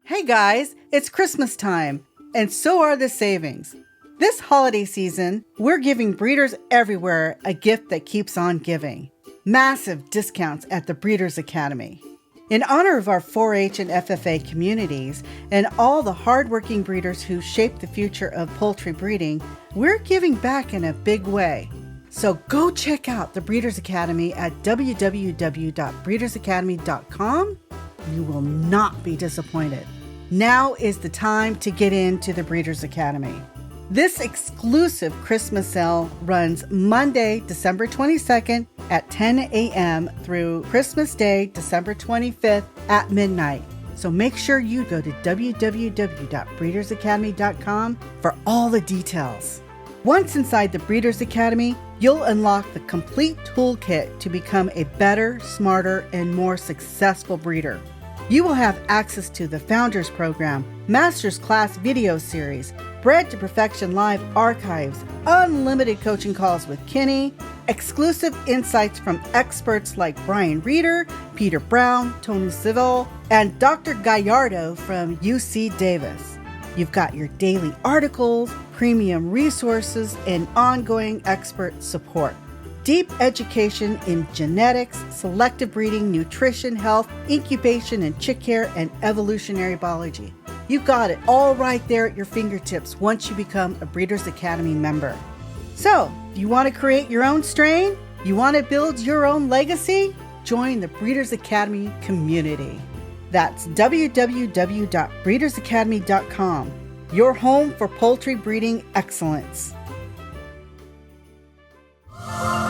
Hey guys, it's Christmas time, and so are the savings. This holiday season, we're giving breeders everywhere a gift that keeps on giving. Massive discounts at the Breeders Academy. In honor of our 4-H and FFA communities and all the hardworking breeders who shape the future of poultry breeding, we're giving back in a big way. So go check out the Breeders Academy at www.breedersacademy.com. You will not be disappointed. Now is the time to get into the Breeders Academy. This exclusive Christmas sale runs Monday, December 22nd at 10 a.m. through Christmas Day, December 25th at midnight. So make sure you go to www.breedersacademy.com for all the details. Once inside the Breeders Academy, you'll unlock the complete toolkit to become a better, smarter, and more successful breeder. You will have access to the Founders Program, Master's Class video series, Bred to Perfection live archives, unlimited coaching calls with Kenny, exclusive insights from experts like Brian Reeder, Peter Brown, Tony Seville, and Dr. Gallardo from UC Davis. You've got your daily articles, premium resources, and ongoing expert support. Deep education in genetics, selective breeding, nutrition, health, incubation and chick care, and evolutionary biology. You got it all right there at your fingertips once you become a Breeders Academy member. So, you want to create your own strain? You want to build your own legacy? Join the Breeders Academy community. That's www.breedersacademy.com, your home for poultry breeding excellence.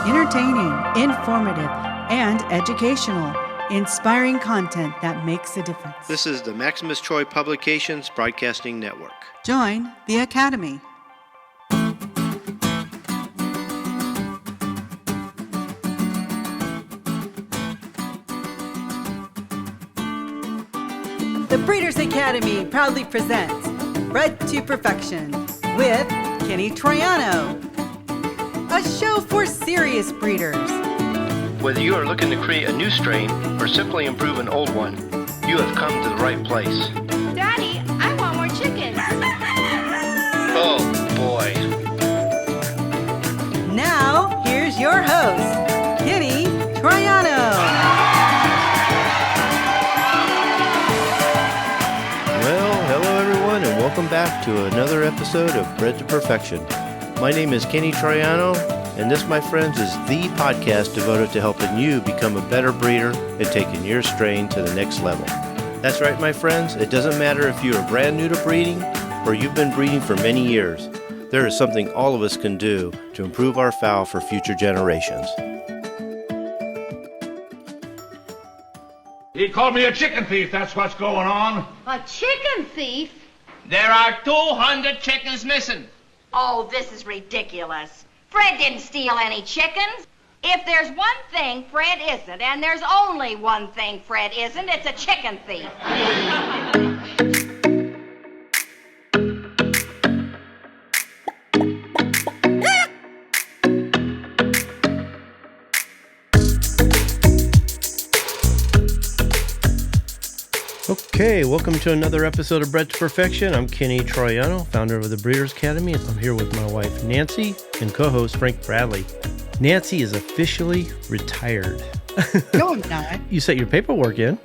Entertaining, informative, and educational. Inspiring content that makes a difference. This is the Maximus Troy Publications Broadcasting Network. Join the Academy. The Breeders Academy proudly presents Bred to Perfection with Kenny Troiano, a show for serious breeders. Whether you are looking to create a new strain or simply improve an old one, you have come to the right place. Daddy, I want more chicken. Oh, boy. Now, here's your host, Kenny Troiano. Well, hello everyone, and welcome back to another episode of Bred to Perfection. My name is Kenny Troiano, and this, my friends, is the podcast devoted to helping you become a better breeder and taking your strain to the next level. That's right, my friends. It doesn't matter if you are brand new to breeding or you've been breeding for many years. There is something all of us can do to improve our fowl for future generations. He called me a chicken thief, that's what's going on. A chicken thief? There are 200 chickens missing. Oh, this is ridiculous. Fred didn't steal any chickens. If there's one thing Fred isn't, and there's only one thing Fred isn't, it's a chicken thief. Okay, welcome to another episode of Bred to Perfection. I'm Kenny Troiano, founder of the Breeders Academy. I'm here with my wife, Nancy, and co-host Frank Bradley. Nancy is officially retired. No, I'm not. You set your paperwork in.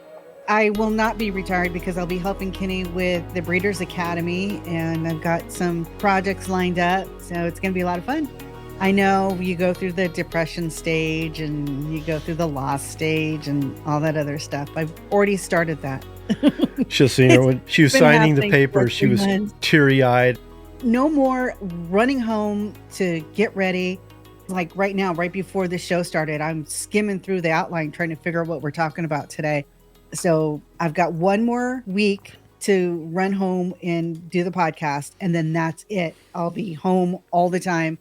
I will not be retired because I'll be helping Kenny with the Breeders Academy, and I've got some projects lined up, so it's going to be a lot of fun. I know you go through the depression stage and you go through the loss stage and all that other stuff. I've already started that. She'll see her when she was signing the paper. She was teary-eyed. No more running home to get ready. Like right now, right before the show started, I'm skimming through the outline trying to figure out what we're talking about today. So I've got one more week to run home and do the podcast, and then that's it. I'll be home all the time,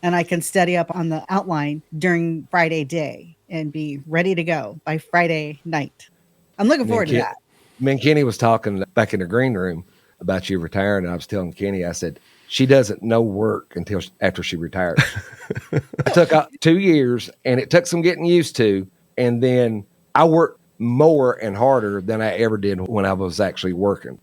and I can study up on the outline during Friday day and be ready to go by Friday night. I'm looking forward to that. Me and Kenny was talking back in the green room about you retiring, and I was telling Kenny, I said, she doesn't know work until after she retires. I took 2 years, and it took some getting used to, and then I worked more and harder than I ever did when I was actually working.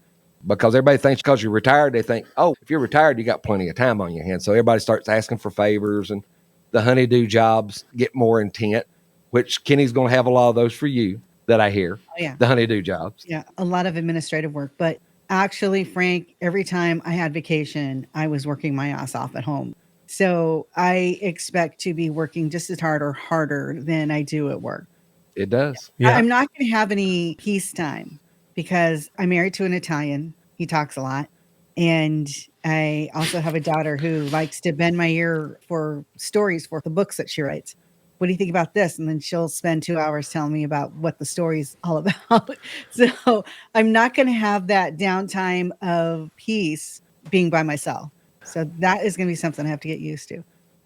because everybody thinks because you're retired, they think, oh, if you're retired, you got plenty of time on your hands. So everybody starts asking for favors, and the honeydew jobs get more intent, which Kenny's going to have a lot of those for you that I hear. Oh, yeah. The honeydew jobs. Yeah, a lot of administrative work. But actually, Frank, every time I had vacation, I was working my ass off at home. So I expect to be working just as hard or harder than I do at work. It does. Yeah. I'm not going to have any peace time because I'm married to an Italian. He talks a lot. And I also have a daughter who likes to bend my ear for stories for the books that she writes. What do you think about this? And then she'll spend 2 hours telling me about what the story's all about. So I'm not going to have that downtime of peace being by myself. So that is going to be something I have to get used to.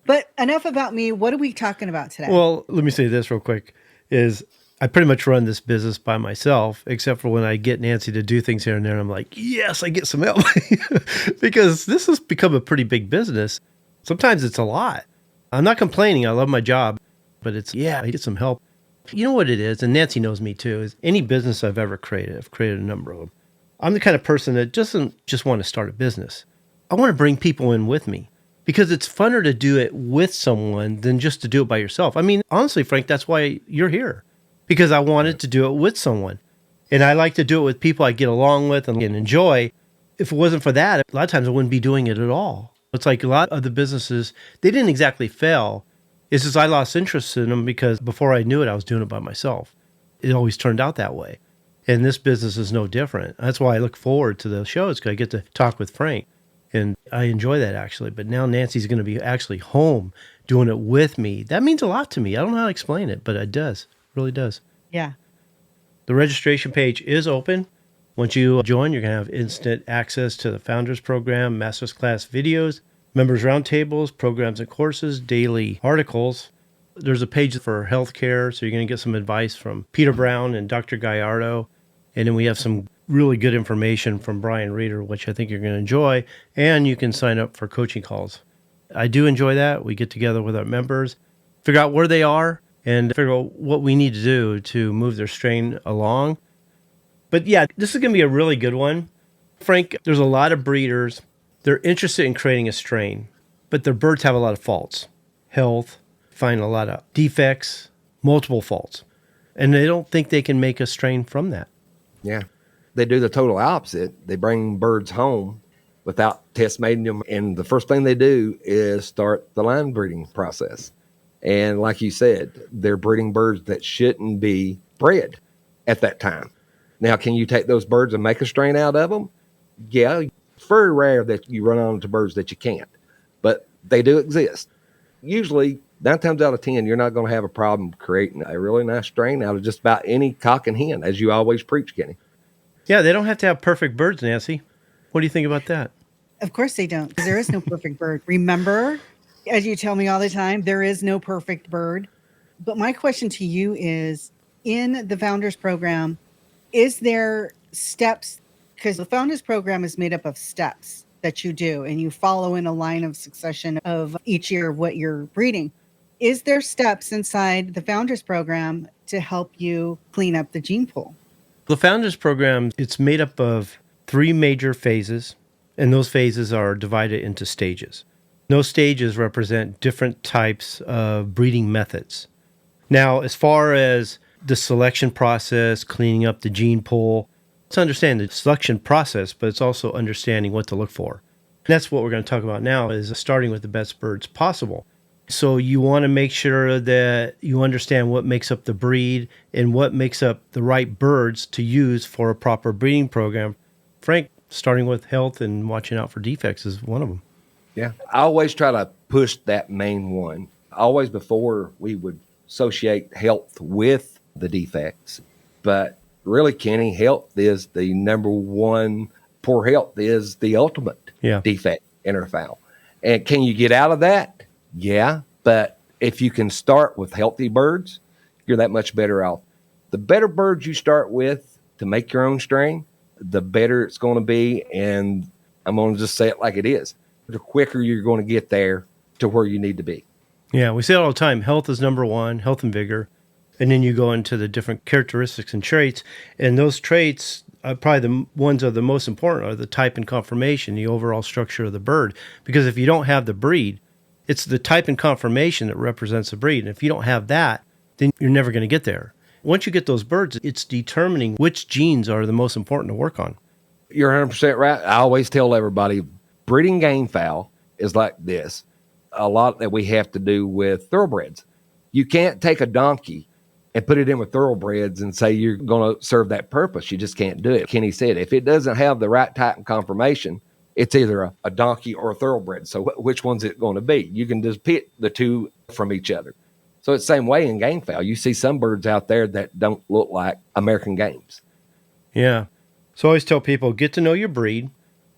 But enough about me. What are we talking about today? Well, let me say this real quick, is I pretty much run this business by myself, except for when I get Nancy to do things here and there. And I'm like, yes, I get some help because this has become a pretty big business. Sometimes it's a lot. I'm not complaining. I love my job, but I get some help. You know what it is? And Nancy knows me too, is any business I've ever created, I've created a number of them. I'm the kind of person that doesn't just want to start a business. I want to bring people in with me because it's funner to do it with someone than just to do it by yourself. I mean, honestly, Frank, that's why you're here. Because I wanted to do it with someone. And I like to do it with people I get along with and enjoy. If it wasn't for that, a lot of times I wouldn't be doing it at all. It's like a lot of the businesses, they didn't exactly fail. It's just I lost interest in them because before I knew it, I was doing it by myself. It always turned out that way. And this business is no different. That's why I look forward to the shows, because I get to talk with Frank. And I enjoy that, actually. But now Nancy's going to be actually home doing it with me. That means a lot to me. I don't know how to explain it, but it does. Really does. Yeah. The registration page is open. Once you join, you're going to have instant access to the Founders Program, Master's Class videos, Members Roundtables, programs and courses, daily articles. There's a page for healthcare, so you're going to get some advice from Peter Brown and Dr. Gallardo. And then we have some really good information from Brian Reeder, which I think you're going to enjoy. And you can sign up for coaching calls. I do enjoy that. We get together with our members, figure out where they are, and figure out what we need to do to move their strain along. But yeah, this is going to be a really good one. Frank, there's a lot of breeders. They're interested in creating a strain, but their birds have a lot of faults. Health, find a lot of defects, multiple faults. And they don't think they can make a strain from that. Yeah. They do the total opposite. They bring birds home without test mating them. And the first thing they do is start the line breeding process. And like you said, they're breeding birds that shouldn't be bred at that time. Now, can you take those birds and make a strain out of them? Yeah, it's very rare that you run onto birds that you can't, but they do exist. Usually, 9 times out of 10, you're not going to have a problem creating a really nice strain out of just about any cock and hen, as you always preach, Kenny. Yeah, they don't have to have perfect birds, Nancy. What do you think about that? Of course they don't, because there is no perfect bird. Remember, as you tell me all the time, there is no perfect bird. But my question to you is, in the Founders Program, is there steps? Because the Founders Program is made up of steps that you do, and you follow in a line of succession of each year of what you're breeding. Is there steps inside the Founders Program to help you clean up the gene pool? The Founders Program, it's made up of 3 major phases, and those phases are divided into stages. Those stages represent different types of breeding methods. Now, as far as the selection process, cleaning up the gene pool, let's understand the selection process, but it's also understanding what to look for. And that's what we're going to talk about now, is starting with the best birds possible. So you want to make sure that you understand what makes up the breed and what makes up the right birds to use for a proper breeding program. Frank, starting with health and watching out for defects is one of them. Yeah. I always try to push that main one. Always before we would associate health with the defects. But really, Kenny, health is the number one. Poor health is the ultimate defect in our fowl. And can you get out of that? Yeah. But if you can start with healthy birds, you're that much better off. The better birds you start with to make your own strain, the better it's going to be. And I'm going to just say it like it is. The quicker you're going to get there to where you need to be. Yeah, we say it all the time. Health is number one, health and vigor. And then you go into the different characteristics and traits. And those traits probably the ones are the most important are the type and conformation, the overall structure of the bird. Because if you don't have the breed, it's the type and conformation that represents the breed. And if you don't have that, then you're never going to get there. Once you get those birds, it's determining which genes are the most important to work on. You're 100% right. I always tell everybody breeding game fowl is like this. A lot that we have to do with thoroughbreds. You can't take a donkey and put it in with thoroughbreds and say you're going to serve that purpose. You just can't do it. Kenny said, if it doesn't have the right type and conformation, it's either a donkey or a thoroughbred. So which one's it going to be? You can just pick the two from each other. So it's the same way in game fowl. You see some birds out there that don't look like American games. Yeah. So I always tell people, get to know your breed,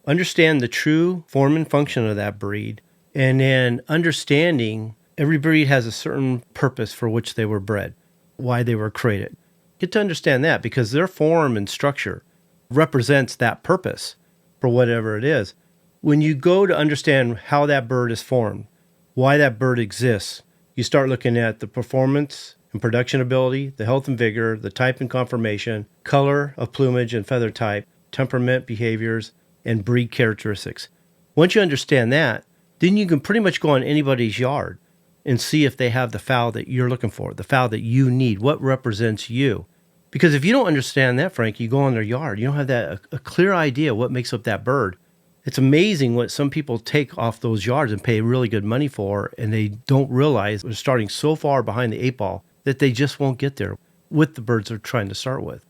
understand the true form and function of that breed, and then understanding every breed has a certain purpose for which they were bred, why they were created. Get to understand that because their form and structure represents that purpose for whatever it is. When you go to understand how that bird is formed, why that bird exists, you start looking at the performance and production ability, the health and vigor, the type and conformation, color of plumage and feather type, temperament, behaviors, and breed characteristics. Once you understand that, then you can pretty much go on anybody's yard and see if they have the fowl that you're looking for, the fowl that you need, what represents you. Because if you don't understand that, Frank, you go on their yard, you don't have that a clear idea what makes up that bird. It's amazing what some people take off those yards and pay really good money for, and they don't realize they're starting so far behind the 8 ball that they just won't get there with the birds they're trying to start with.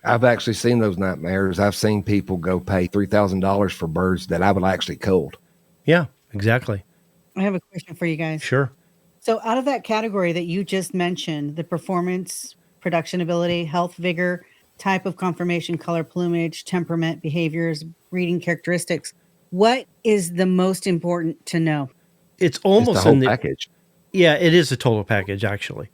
I've actually seen those nightmares. I've seen people go pay $3,000 for birds that I would actually culled. Yeah, exactly. I have a question for you guys. Sure. So out of that category that you just mentioned, the performance, production ability, health, vigor, type of conformation, color, plumage, temperament, behaviors, breeding characteristics, what is the most important to know? It's almost It's the whole in the package. Yeah, it is a total package, actually.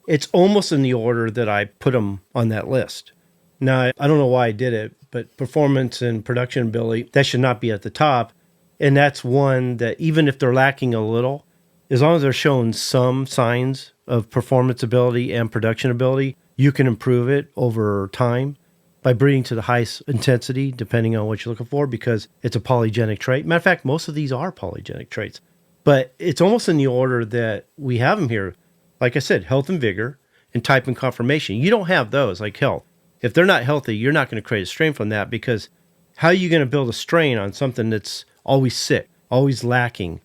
It's almost in the order that I put them on that list. Now, I don't know why I did it, but performance and production ability, that should not be at the top. And that's one that even if they're lacking a little, as long as they're showing some signs of performance ability and production ability, you can improve it over time by breeding to the highest intensity, depending on what you're looking for, because it's a polygenic trait. Matter of fact, most of these are polygenic traits. But it's almost in the order that we have them here. Like I said, health and vigor and type and conformation. You don't have those like health. If they're not healthy, you're not going to create a strain from that because how are you going to build a strain on something that's always sick, always lacking?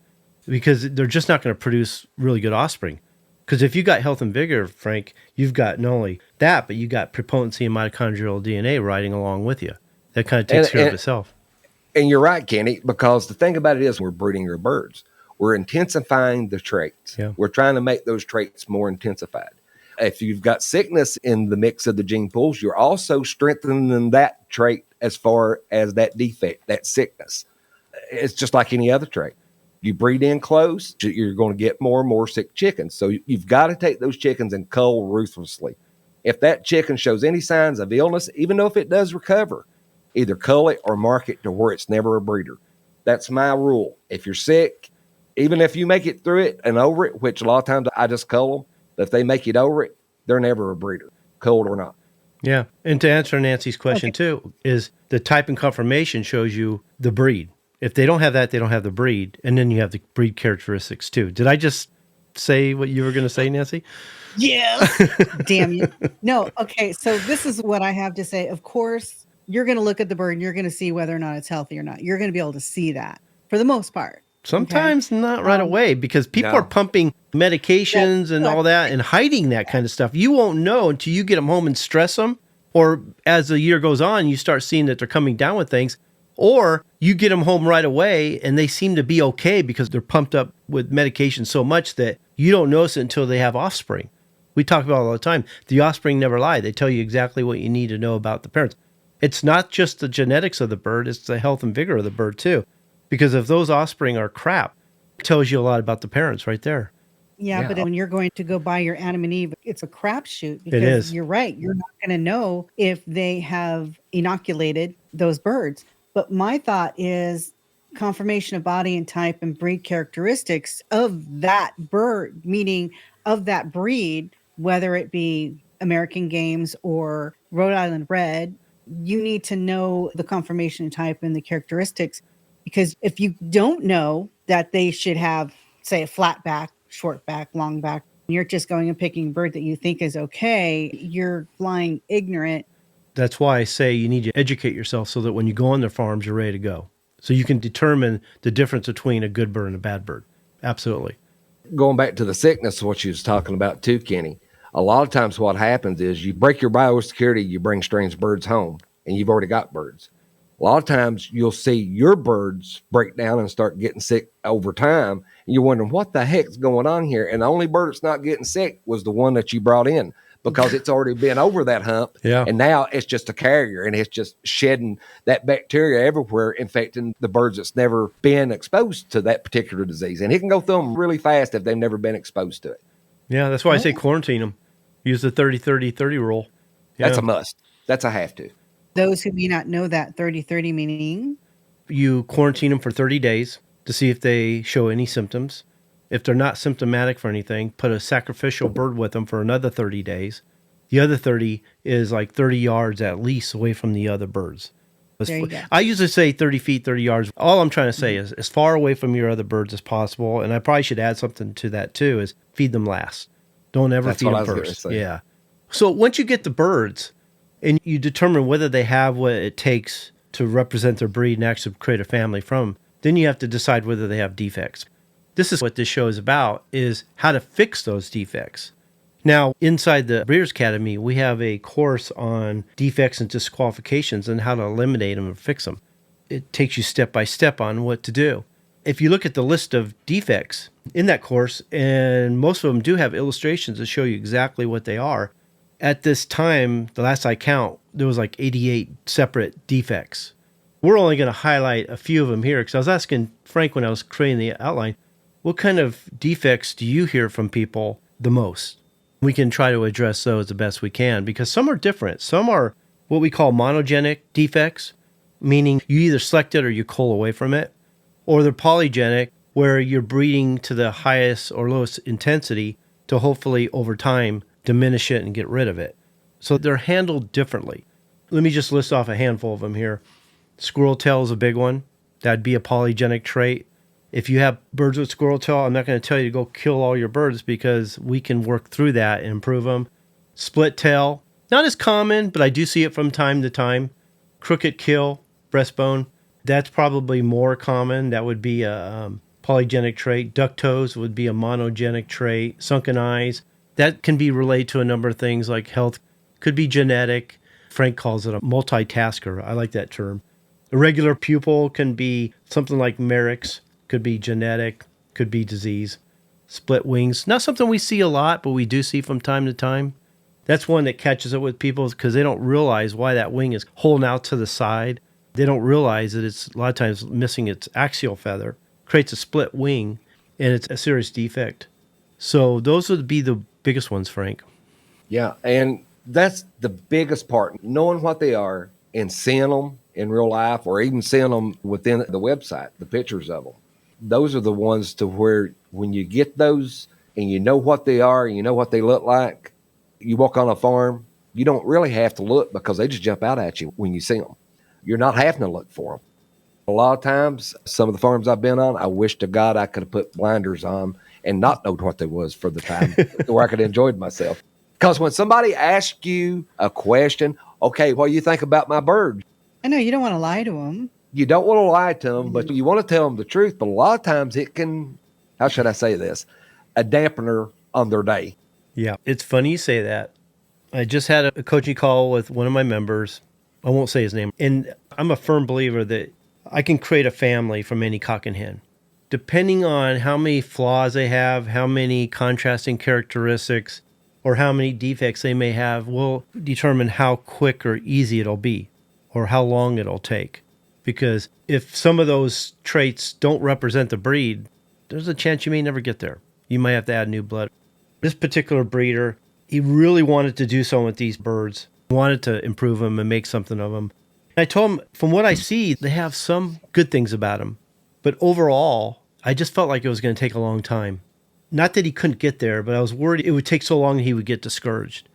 Because they're just not going to produce really good offspring. Because if you got health and vigor, Frank, you've got not only that, but you got prepotency and mitochondrial DNA riding along with you. That kind of takes care of itself. And you're right, Kenny, because the thing about it is we're breeding your birds. We're intensifying the traits. Yeah. We're trying to make those traits more intensified. If you've got sickness in the mix of the gene pools, you're also strengthening that trait as far as that defect, that sickness. It's just like any other trait. You breed in close, you're going to get more and more sick chickens. So you've got to take those chickens and cull ruthlessly. If that chicken shows any signs of illness, even though if it does recover, either cull it or mark it to where it's never a breeder. That's my rule. If you're sick, even if you make it through it and over it, which a lot of times I just cull them, but if they make it over it, they're never a breeder, culled or not. Yeah. And to answer Nancy's question too, is the type and conformation shows you the breed. If they don't have that, they don't have the breed. And then you have the breed characteristics too. Did I just say what you were going to say, Nancy? Yes. Damn you. No. Okay. So this is what I have to say. Of course, you're going to look at the bird and you're going to see whether or not it's healthy or not. You're going to be able to see that for the most part. Sometimes not right away because people are pumping medications and all that and hiding that kind of stuff. You won't know until you get them home and stress them. Or as the year goes on, you start seeing that they're coming down with things. Or you get them home right away and they seem to be okay because they're pumped up with medication so much that you don't notice it until they have offspring. We talk about it all the time. The offspring never lie. They tell you exactly what you need to know about the parents. It's not just the genetics of the bird, it's the health and vigor of the bird too. Because if those offspring are crap, it tells you a lot about the parents right there. Yeah, but when you're going to go buy your Adam and Eve, it's a crapshoot because It is. You're right. You're not going to know if they have inoculated those birds. But my thought is conformation of body and type and breed characteristics of that bird, meaning of that breed, whether it be American Games or Rhode Island Red, You need to know the conformation type and the characteristics, because if you don't know that they should have, say, a flat back, short back, long back, you're just going and picking a bird that you think is okay, you're flying ignorant. That's why I say you need to educate yourself so that when you go on their farms, you're ready to go. So you can determine the difference between a good bird and a bad bird. Absolutely. Going back to the sickness, what you was talking about too, Kenny, a lot of times what happens is you break your biosecurity, you bring strange birds home, and you've already got birds. A lot of times you'll see your birds break down and start getting sick over time, and you're wondering what the heck's going on here. And the only bird that's not getting sick was the one that you brought in, because it's already been over that hump. Yeah. And now it's just a carrier, and it's just shedding that bacteria everywhere, infecting the birds that's never been exposed to that particular disease. And it can go through them really fast if they've never been exposed to it. Yeah, that's why I say quarantine them. Use the 30-30-30 rule. Yeah. That's a must. That's a have to. Those who may not know that 30-30 meaning, You quarantine them for 30 days to see if they show any symptoms. If they're not symptomatic for anything, put a sacrificial bird with them for another 30 days. The other 30 is like 30 yards at least away from the other birds. There you go. I usually say 30 feet, 30 yards. All I'm trying to say is as far away from your other birds as possible. And I probably should add something to that too, is feed them last. Don't ever That's feed what I them was gonna first. say. Yeah. So once you get the birds and you determine whether they have what it takes to represent their breed and actually create a family from, then you have to decide whether they have defects. This is what this show is about, is how to fix those defects. Now, inside the Breeders' Academy, we have a course on defects and disqualifications and how to eliminate them and fix them. It takes you step by step on what to do. If you look at the list of defects in that course, and most of them do have illustrations to show you exactly what they are, at this time, the last I count, there was like 88 separate defects. We're only going to highlight a few of them here, because I was asking Frank when I was creating the outline, what kind of defects do you hear from people the most? We can try to address those the best we can, because some are different. Some are what we call monogenic defects, meaning you either select it or you cull away from it, or they're polygenic, where you're breeding to the highest or lowest intensity to hopefully over time diminish it and get rid of it. So they're handled differently. Let me just list off a handful of them here. Squirrel tail is a big one. That'd be a polygenic trait. If you have birds with squirrel tail, I'm not going to tell you to go kill all your birds, because we can work through that and improve them. Split tail, not as common, but I do see it from time to time. Crooked kill, breastbone, that's probably more common. That would be a polygenic trait. Duck toes would be a monogenic trait. Sunken eyes, that can be related to a number of things like health, could be genetic. Frank calls it a multitasker. I like that term. Irregular pupil can be something like Merrick's, could be genetic, could be disease. Split wings, not something we see a lot, but we do see from time to time. That's one that catches it with people, because they don't realize why that wing is holding out to the side. They don't realize that it's a lot of times missing its axial feather, creates a split wing, and it's a serious defect. So those would be the biggest ones, Frank. Yeah, and that's the biggest part, knowing what they are and seeing them in real life, or even seeing them within the website, the pictures of them. Those are the ones to where when you get those and you know what they are, you know what they look like, you walk on a farm, you don't really have to look, because they just jump out at you when you see them. You're not having to look for them. A lot of times, some of the farms I've been on, I wish to God I could have put blinders on and not known what they was for the time, where I could have enjoyed myself. Because when somebody asks you a question, okay, what do you think about my bird? I know you don't want to lie to them. You don't want to lie to them, but you want to tell them the truth. But a lot of times it can, how should I say this, a dampener on their day. Yeah, it's funny you say that. I just had a coaching call with one of my members. I won't say his name. And I'm a firm believer that I can create a family from any cock and hen. Depending on how many flaws they have, how many contrasting characteristics, or how many defects they may have, will determine how quick or easy it'll be, or how long it'll take. Because if some of those traits don't represent the breed, there's a chance you may never get there. You might have to add new blood. This particular breeder, he really wanted to do something with these birds, wanted to improve them and make something of them. I told him, from what I see, they have some good things about them. But overall, I just felt like it was going to take a long time. Not that he couldn't get there, but I was worried it would take so long he would get discouraged.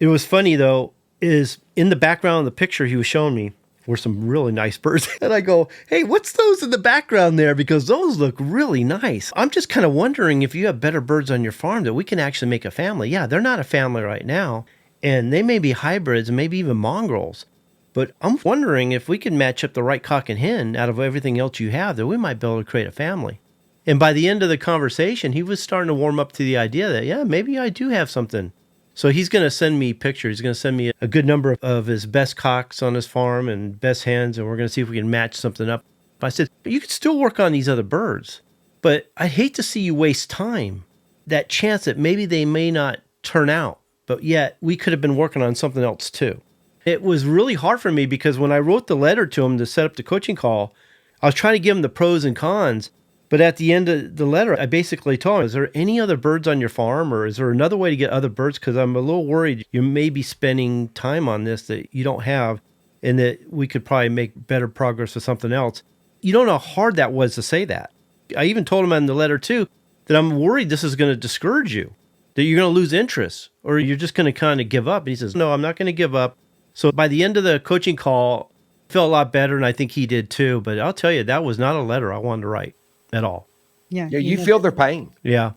It was funny, though. is in the background of the picture he was showing me were some really nice birds. And I go, hey, what's those in the background there? Because those look really nice. I'm just kind of wondering if you have better birds on your farm that we can actually make a family. Yeah, they're not a family right now. And they may be hybrids and maybe even mongrels. But I'm wondering if we can match up the right cock and hen out of everything else you have, that we might be able to create a family. And by the end of the conversation, he was starting to warm up to the idea that, yeah, maybe I do have something. So he's going to send me pictures. He's going to send me a good number of his best cocks on his farm and best hens, and we're going to see if we can match something up. I said, you could still work on these other birds, but I'd hate to see you waste time. That chance that maybe they may not turn out, but yet we could have been working on something else too. It was really hard for me because when I wrote the letter to him to set up the coaching call, I was trying to give him the pros and cons. But at the end of the letter, I basically told him, is there any other birds on your farm, or is there another way to get other birds? Because I'm a little worried you may be spending time on this that you don't have, and that we could probably make better progress with something else. You don't know how hard that was to say that. I even told him in the letter too that I'm worried this is going to discourage you, that you're going to lose interest, or you're just going to kind of give up. And he says, no, I'm not going to give up. So by the end of the coaching call, I felt a lot better, and I think he did too. But I'll tell you, that was not a letter I wanted to write at all. Yeah, You feel their pain. Yeah.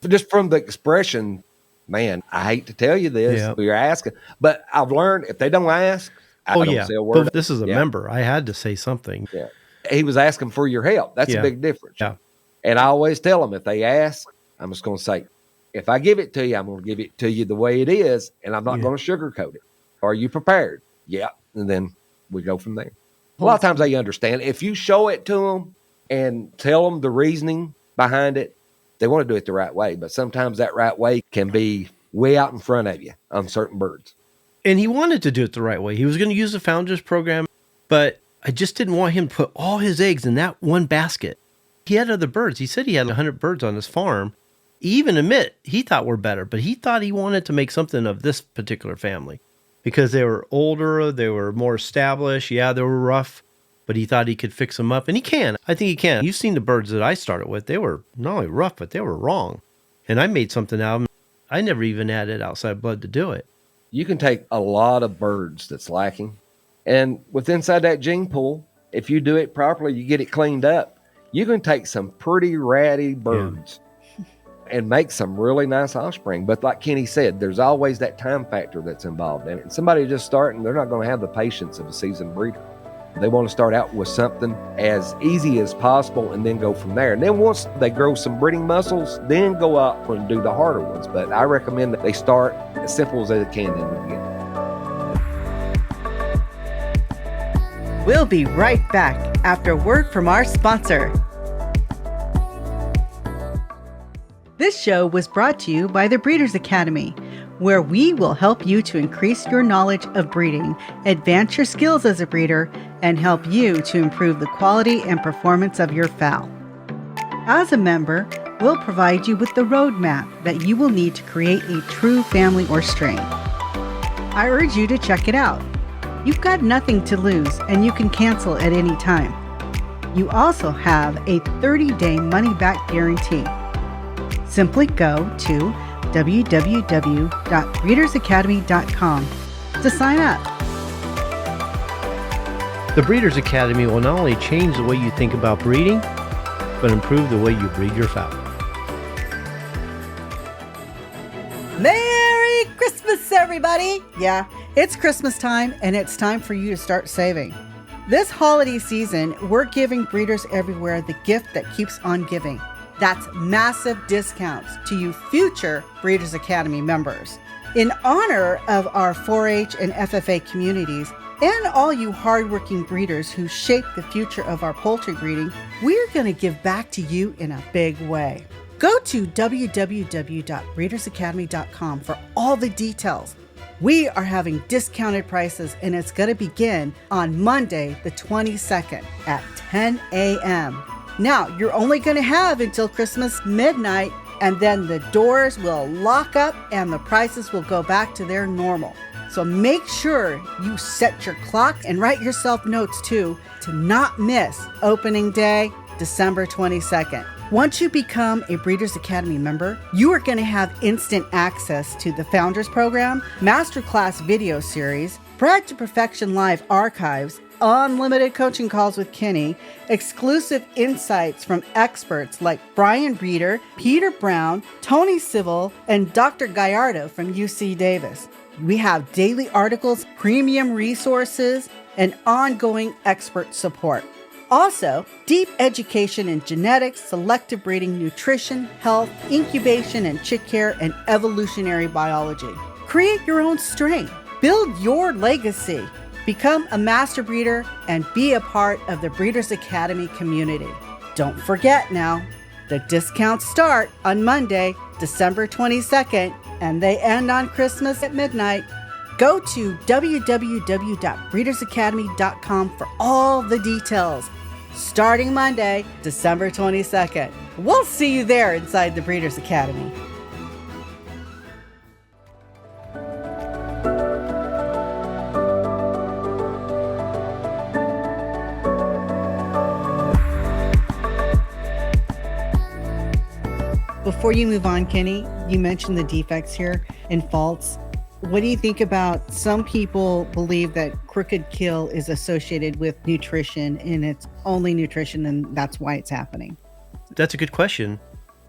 Just from the expression, man, I hate to tell you this. Yeah. You're asking. But I've learned if they don't ask, I don't say a word. But this is a member. I had to say something. Yeah. He was asking for your help. That's a big difference. Yeah. And I always tell them, if they ask, I'm just going to say, if I give it to you, I'm going to give it to you the way it is, and I'm not going to sugarcoat it. Are you prepared? Yeah. And then we go from there. A lot of times they understand. If you show it to them and tell them the reasoning behind it, they want to do it the right way. But sometimes that right way can be way out in front of you on certain birds. And he wanted to do it the right way. He was going to use the Founders program, but I just didn't want him to put all his eggs in that one basket. He had other birds. He said he had 100 birds on his farm. He even admit he thought were better, but he thought he wanted to make something of this particular family because they were older, they were more established. Yeah, they were rough, but he thought he could fix them up. And he can. I think he can. You've seen the birds that I started with. They were not only rough, but they were wrong. And I made something out of them. I never even added outside blood to do it. You can take a lot of birds that's lacking, and with inside that gene pool, if you do it properly, you get it cleaned up, you can take some pretty ratty birds and make some really nice offspring. But like Kenny said, there's always that time factor that's involved in it. And somebody just starting, they're not going to have the patience of a seasoned breeder. They want to start out with something as easy as possible and then go from there. And then once they grow some breeding muscles, then go out and do the harder ones. But I recommend that they start as simple as they can in the beginning. We'll be right back after a word from our sponsor. This show was brought to you by the Breeders Academy, where we will help you to increase your knowledge of breeding, advance your skills as a breeder, and help you to improve the quality and performance of your fowl. As a member, we'll provide you with the roadmap that you will need to create a true family or strain. I urge you to check it out. You've got nothing to lose, and you can cancel at any time. You also have a 30-day money-back guarantee. Simply go to www.breedersacademy.com to sign up. The Breeders Academy will not only change the way you think about breeding, but improve the way you breed your fowl. Merry Christmas, everybody! Yeah, it's Christmas time, and it's time for you to start saving. This holiday season, we're giving breeders everywhere the gift that keeps on giving. That's massive discounts to you future Breeders Academy members. In honor of our 4-H and FFA communities, and all you hardworking breeders who shape the future of our poultry breeding, we're going to give back to you in a big way. Go to www.breedersacademy.com for all the details. We are having discounted prices, and it's going to begin on Monday, the 22nd at 10 a.m. Now, you're only going to have until Christmas midnight, and then the doors will lock up and the prices will go back to their normal. So make sure you set your clock and write yourself notes too to not miss opening day, December 22nd. Once you become a Breeders Academy member, you are going to have instant access to the Founders Program, Masterclass video series, Bred to Perfection Live archives, unlimited coaching calls with Kenny, exclusive insights from experts like Brian Breeder, Peter Brown, Tony Civil, and Dr. Gallardo from UC Davis. We have daily articles, premium resources, and ongoing expert support. Also, deep education in genetics, selective breeding, nutrition, health, incubation and chick care, and evolutionary biology. Create your own strain. Build your legacy. Become a master breeder and be a part of the Breeders Academy community. Don't forget now, the discounts start on Monday, December 22nd, and they end on Christmas at midnight. Go to www.breedersacademy.com for all the details. Starting Monday, December 22nd. We'll see you there inside the Breeders Academy. Before you move on, Kenny, you mentioned the defects here and faults. What do you think about some people believe that crooked kill is associated with nutrition and it's only nutrition and that's why it's happening? That's a good question.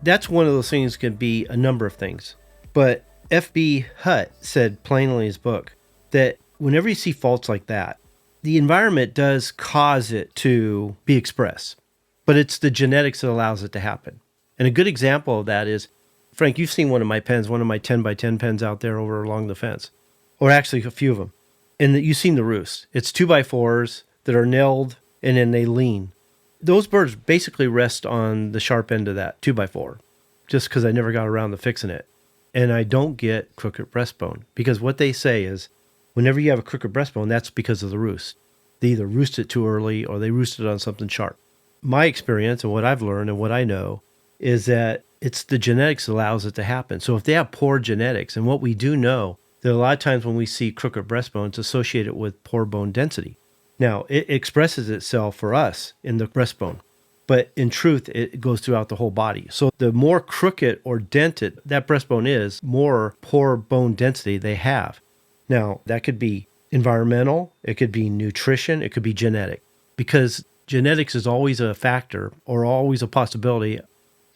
That's one of those things can be a number of things. But F.B. Hutt said plainly in his book that whenever you see faults like that, the environment does cause it to be expressed, but it's the genetics that allows it to happen. And a good example of that is, Frank, you've seen one of my pens, one of my 10 by 10 pens out there over along the fence, or actually a few of them. And you've seen the roost. It's 2x4s that are nailed and then they lean. Those birds basically rest on the sharp end of that 2x4, just because I never got around to fixing it. And I don't get crooked breastbone, because what they say is whenever you have a crooked breastbone, that's because of the roost. They either roosted too early or they roosted on something sharp. My experience and what I've learned and what I know is that it's the genetics that allows it to happen. So if they have poor genetics, and what we do know, that a lot of times when we see crooked breastbone, it's associated with poor bone density. Now, it expresses itself for us in the breastbone, but in truth, it goes throughout the whole body. So the more crooked or dented that breastbone is, more poor bone density they have. Now, that could be environmental, it could be nutrition, it could be genetic, because genetics is always a factor or always a possibility.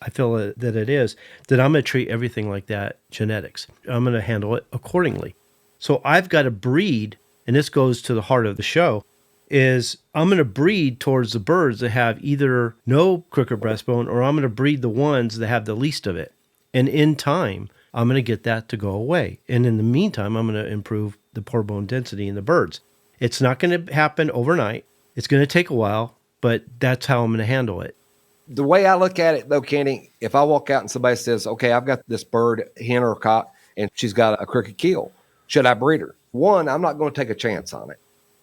I feel that it is, that I'm going to treat everything like that, genetics. I'm going to handle it accordingly. So I've got to breed, and this goes to the heart of the show, is I'm going to breed towards the birds that have either no crooked breastbone, or I'm going to breed the ones that have the least of it. And in time, I'm going to get that to go away. And in the meantime, I'm going to improve the poor bone density in the birds. It's not going to happen overnight. It's going to take a while, but that's how I'm going to handle it. The way I look at it, though, Kenny, if I walk out and somebody says, okay, I've got this bird, hen or cock, and she's got a crooked kill, should I breed her? One, I'm not going to take a chance on it.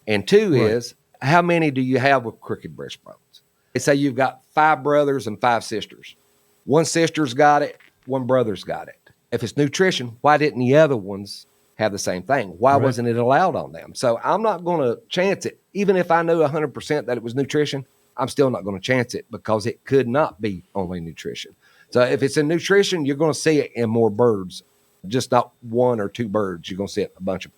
And two is, how many do you have with crooked breastbones? They say you've got 5 brothers and 5 sisters. One sister's got it, one brother's got it. If it's nutrition, why didn't the other ones have the same thing? Why wasn't it allowed on them? So I'm not going to chance it. Even if I knew 100% that it was nutrition, I'm still not going to chance it, because it could not be only nutrition. So if it's in nutrition, you're going to see it in more birds, just not 1 or 2 birds. You're going to see it in a bunch of.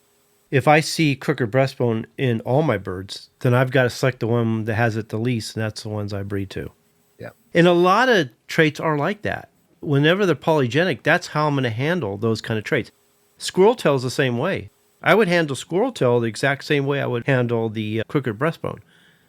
If I see crooked breastbone in all my birds, then I've got to select the one that has it the least, and that's the ones I breed to. Yeah. And a lot of traits are like that. Whenever they're polygenic, that's how I'm going to handle those kind of traits. Squirrel tail's the same way. I would handle squirrel tail the exact same way I would handle the crooked breastbone.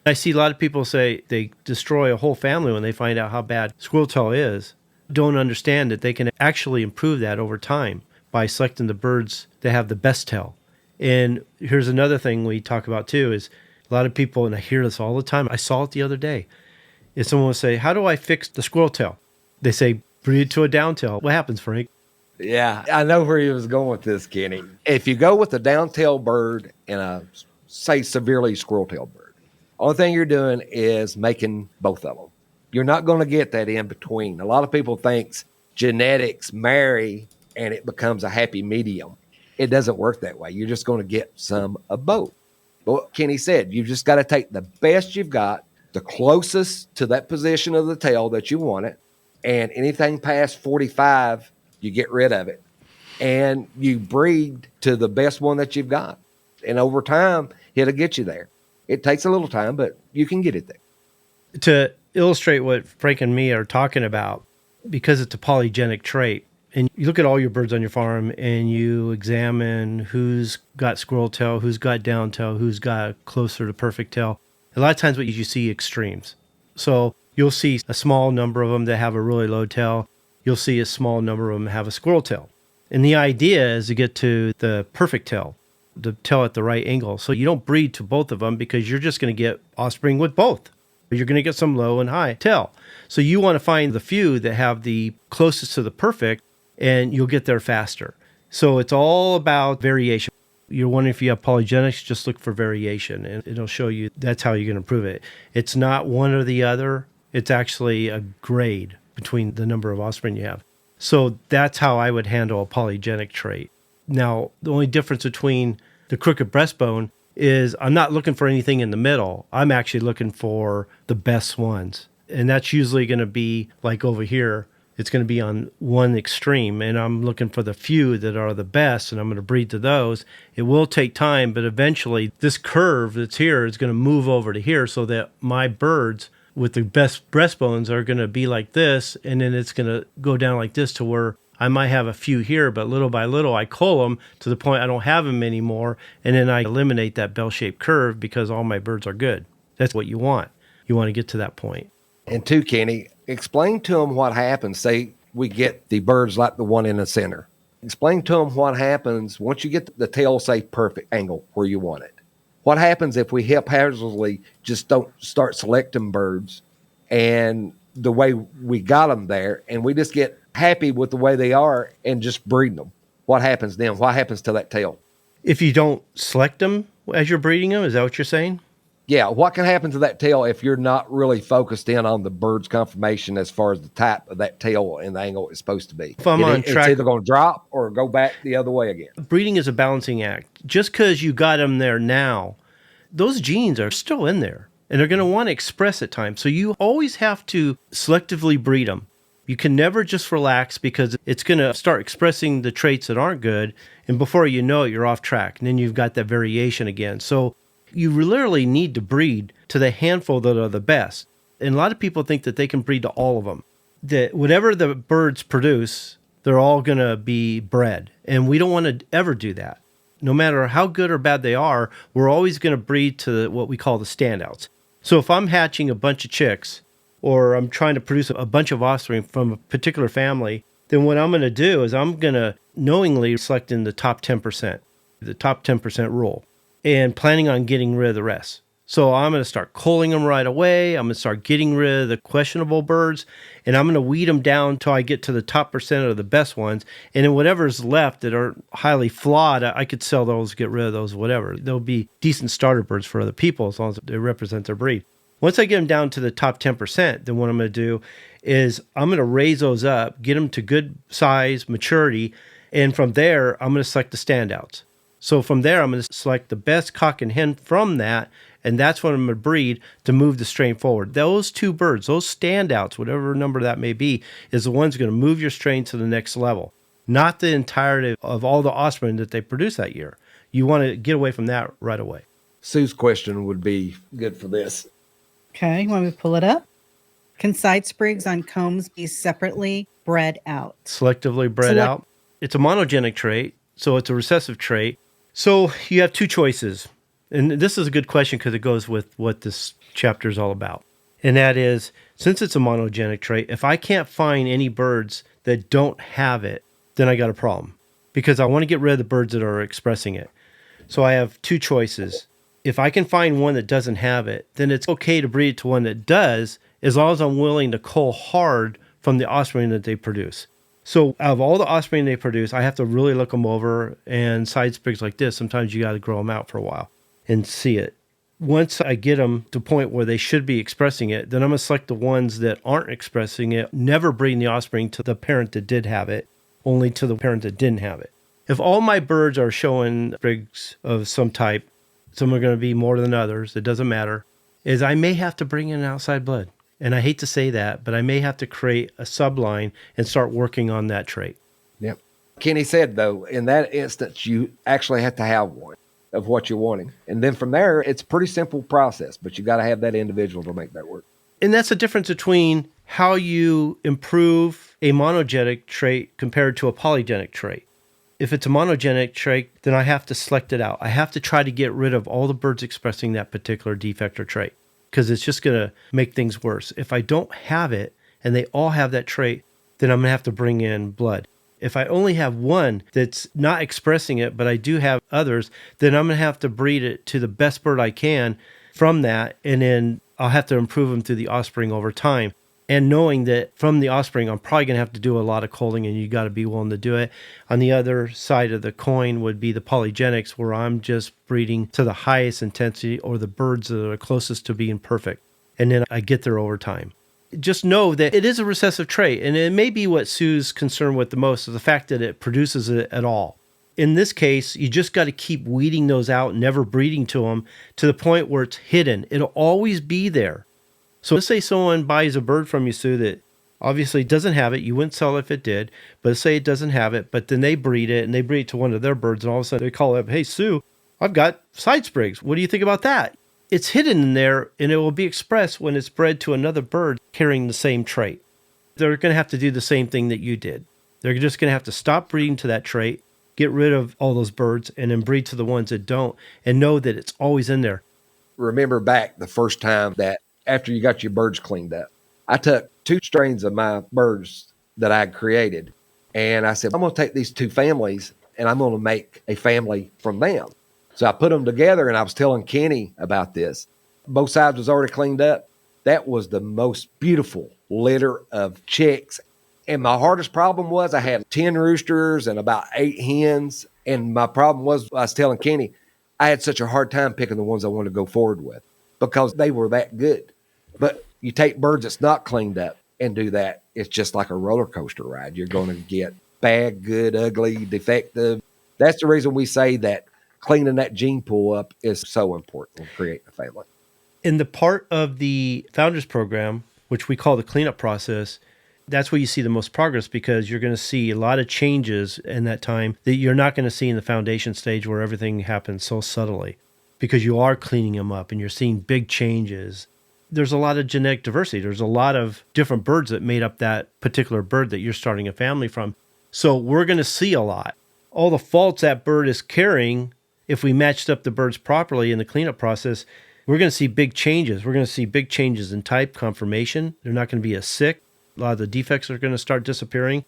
I see a lot of people say they destroy a whole family when they find out how bad squirrel tail is. Don't understand that they can actually improve that over time by selecting the birds that have the best tail. And here's another thing we talk about too, is a lot of people, and I hear this all the time, I saw it the other day, is someone will say, how do I fix the squirrel tail? They say, breed it to a down tail. What happens, Frank? Yeah, I know where he was going with this, Kenny. If you go with a down-tail bird and a, say, severely squirrel-tailed bird, only thing you're doing is making both of them. You're not going to get that in between. A lot of people think genetics marry and it becomes a happy medium. It doesn't work that way. You're just going to get some of both. But what Kenny said, you've just got to take the best you've got, the closest to that position of the tail that you want it, And anything past 45, you get rid of it. And you breed to the best one that you've got. And over time, it'll get you there. It takes a little time, but you can get it there. To illustrate what Frank and me are talking about, because it's a polygenic trait, and you look at all your birds on your farm and you examine who's got squirrel tail, who's got down tail, who's got closer to perfect tail. A lot of times what you see extremes. So you'll see a small number of them that have a really low tail. You'll see a small number of them have a squirrel tail. And the idea is to get to the perfect tail, the tail at the right angle. So you don't breed to both of them because you're just going to get offspring with both. You're going to get some low and high tail. So you want to find the few that have the closest to the perfect, and you'll get there faster. So it's all about variation. You're wondering if you have polygenics, just look for variation, and it'll show you that's how you're going to improve it. It's not one or the other. It's actually a grade between the number of offspring you have. So that's how I would handle a polygenic trait. Now, the only difference between the crooked breastbone is I'm not looking for anything in the middle. I'm actually looking for the best ones. And that's usually going to be like over here. It's going to be on one extreme, and I'm looking for the few that are the best, and I'm going to breed to those. It will take time, but eventually this curve that's here is going to move over to here so that my birds with the best breastbones are going to be like this, and then it's going to go down like this to where I might have a few here, but little by little I cull them to the point I don't have them anymore, and then I eliminate that bell-shaped curve because all my birds are good. That's what you want. You want to get to that point. And two, Kenny, explain to them what happens. Say we get the birds like the one in the center. Explain to them what happens once you get the tail, say, perfect angle where you want it. What happens if we haphazardly just don't start selecting birds and the way we got them there, and we just get happy with the way they are and just breeding them? What happens then? What happens to that tail? If you don't select them as you're breeding them, is that what you're saying? Yeah, what can happen to that tail if you're not really focused in on the bird's conformation as far as the type of that tail and the angle it's supposed to be? If I'm on track, it's either going to drop or go back the other way again. Breeding is a balancing act. Just because you got them there now, those genes are still in there, and they're going to want to express at times. So you always have to selectively breed them. You can never just relax because it's going to start expressing the traits that aren't good, and before you know it, you're off track, and then you've got that variation again. So you literally need to breed to the handful that are the best. And a lot of people think that they can breed to all of them. That whatever the birds produce, they're all going to be bred. And we don't want to ever do that. No matter how good or bad they are, we're always going to breed to what we call the standouts. So if I'm hatching a bunch of chicks, or I'm trying to produce a bunch of offspring from a particular family, then what I'm going to do is I'm going to knowingly select in the top 10%, the top 10% rule, and planning on getting rid of the rest. So I'm going to start culling them right away. I'm going to start getting rid of the questionable birds, and I'm going to weed them down till I get to the top percent of the best ones. And then whatever's left that are highly flawed, I could sell those, get rid of those, whatever. They'll be decent starter birds for other people as long as they represent their breed. Once I get them down to the top 10%, then what I'm going to do is I'm going to raise those up, get them to good size, maturity, and from there, I'm going to select the standouts. So from there, I'm going to select the best cock and hen from that, and that's what I'm going to breed to move the strain forward. Those two birds, those standouts, whatever number that may be, is the ones going to move your strain to the next level, not the entirety of all the offspring that they produce that year. You want to get away from that right away. Sue's question would be good for this. Okay, want me to pull it up? Can side sprigs on combs be separately bred out? Selectively bred out. It's a monogenic trait, so it's a recessive trait. So you have two choices. And this is a good question because it goes with what this chapter is all about. And that is, since it's a monogenic trait, if I can't find any birds that don't have it, then I got a problem. Because I want to get rid of the birds that are expressing it. So I have two choices. If I can find one that doesn't have it, then it's okay to breed to one that does, as long as I'm willing to cull hard from the offspring that they produce. So out of all the offspring they produce, I have to really look them over, and side sprigs like this, sometimes you got to grow them out for a while and see it. Once I get them to a point where they should be expressing it, then I'm going to select the ones that aren't expressing it, never breeding the offspring to the parent that did have it, only to the parent that didn't have it. If all my birds are showing sprigs of some type, some are going to be more than others, it doesn't matter, is I may have to bring in outside blood. And I hate to say that, but I may have to create a subline and start working on that trait. Yep. Kenny said, though, in that instance, you actually have to have one of what you're wanting. And then from there, it's a pretty simple process, but you got to have that individual to make that work. And that's the difference between how you improve a monogenic trait compared to a polygenic trait. If it's a monogenic trait, then I have to select it out. I have to try to get rid of all the birds expressing that particular defect or trait, because it's just going to make things worse. If I don't have it and they all have that trait, then I'm going to have to bring in blood. If I only have one that's not expressing it, but I do have others, then I'm going to have to breed it to the best bird I can from that, and then I'll have to improve them through the offspring over time. And knowing that from the offspring, I'm probably going to have to do a lot of culling, and you got to be willing to do it. On the other side of the coin would be the polygenics, where I'm just breeding to the highest intensity or the birds that are closest to being perfect. And then I get there over time. Just know that it is a recessive trait, and it may be what Sue's concerned with the most, is the fact that it produces it at all. In this case, you just got to keep weeding those out, never breeding to them, to the point where it's hidden. It'll always be there. So let's say someone buys a bird from you, Sue, that obviously doesn't have it. You wouldn't sell it if it did, but let's say it doesn't have it, but then they breed it, and they breed it to one of their birds, and all of a sudden they call up, "Hey, Sue, I've got side sprigs. What do you think about that?" It's hidden in there, and it will be expressed when it's bred to another bird carrying the same trait. They're going to have to do the same thing that you did. They're just going to have to stop breeding to that trait, get rid of all those birds, and then breed to the ones that don't, and know that it's always in there. Remember back the first time that after you got your birds cleaned up, I took 2 strains of my birds that I had created, and I said, I'm going to take these 2 families, and I'm going to make a family from them. So I put them together, and I was telling Kenny about this. Both sides was already cleaned up. That was the most beautiful litter of chicks. And my hardest problem was I had 10 roosters and about 8 hens. And my problem was, I was telling Kenny, I had such a hard time picking the ones I wanted to go forward with because they were that good. But you take birds that's not cleaned up and do that, it's just like a roller coaster ride. You're going to get bad, good, ugly, defective. That's the reason we say that cleaning that gene pool up is so important in creating a family. In the part of the Founders Program, which we call the cleanup process, that's where you see the most progress, because you're going to see a lot of changes in that time that you're not going to see in the foundation stage, where everything happens so subtly, because you are cleaning them up and you're seeing big changes. There's a lot of genetic diversity. There's a lot of different birds that made up that particular bird that you're starting a family from. So we're going to see a lot. All the faults that bird is carrying, if we matched up the birds properly in the cleanup process, we're going to see big changes. We're going to see big changes in type, conformation. They're not going to be as sick. A lot of the defects are going to start disappearing.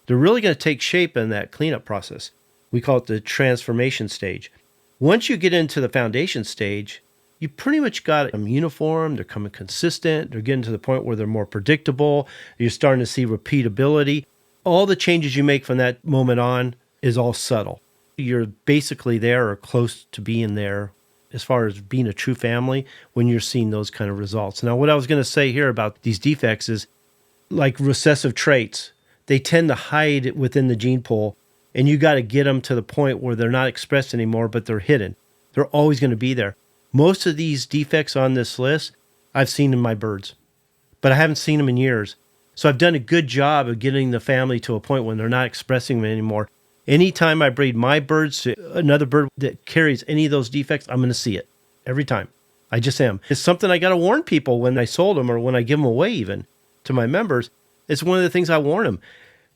They're really going to take shape in that cleanup process. We call it the transformation stage. Once you get into the foundation stage, you pretty much got them uniform. They're coming consistent. They're getting to the point where they're more predictable. You're starting to see repeatability. All the changes you make from that moment on is all subtle. You're basically there or close to being there as far as being a true family when you're seeing those kind of results. Now, what I was going to say here about these defects is, like recessive traits, they tend to hide within the gene pool, and you got to get them to the point where they're not expressed anymore, but they're hidden. They're always going to be there. Most of these defects on this list, I've seen in my birds, but I haven't seen them in years. So I've done a good job of getting the family to a point when they're not expressing them anymore. Anytime I breed my birds to another bird that carries any of those defects, I'm going to see it every time. I just am. It's something I got to warn people when I sold them or when I give them away even to my members. It's one of the things I warn them.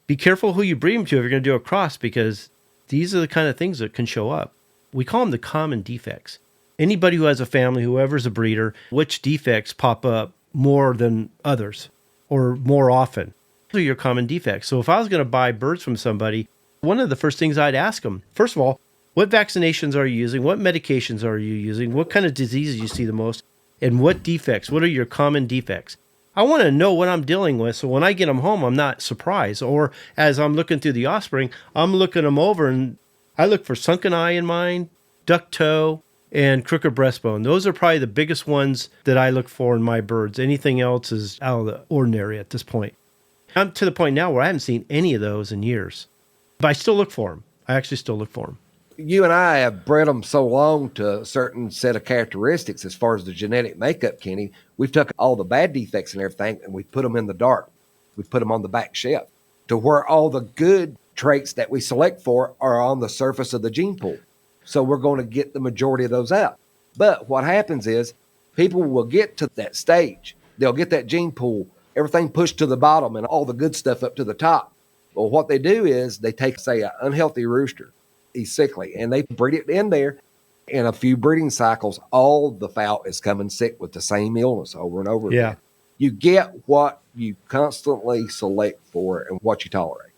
Be careful who you breed them to if you're going to do a cross, because these are the kind of things that can show up. We call them the common defects. Anybody who has a family, whoever's a breeder, which defects pop up more than others or more often? Those are your common defects. So if I was going to buy birds from somebody, one of the first things I'd ask them, first of all, what vaccinations are you using? What medications are you using? What kind of diseases you see the most? And what defects? What are your common defects? I want to know what I'm dealing with, so when I get them home, I'm not surprised. Or as I'm looking through the offspring, I'm looking them over, and I look for sunken eye in mine, duck toe, and crooked breastbone. Those are probably the biggest ones that I look for in my birds. Anything else is out of the ordinary at this point. I'm to the point now where I haven't seen any of those in years. But I still look for them. I actually still look for them. You and I have bred them so long to a certain set of characteristics as far as the genetic makeup, Kenny. We've took all the bad defects and everything, and we put them in the dark. We put them on the back shelf to where all the good traits that we select for are on the surface of the gene pool. So we're going to get the majority of those out. But what happens is people will get to that stage. They'll get that gene pool, everything pushed to the bottom and all the good stuff up to the top. Well, what they do is they take, say, an unhealthy rooster. He's sickly, and they breed it in there. In a few breeding cycles, all the fowl is coming sick with the same illness over and over again. You get what you constantly select for and what you tolerate.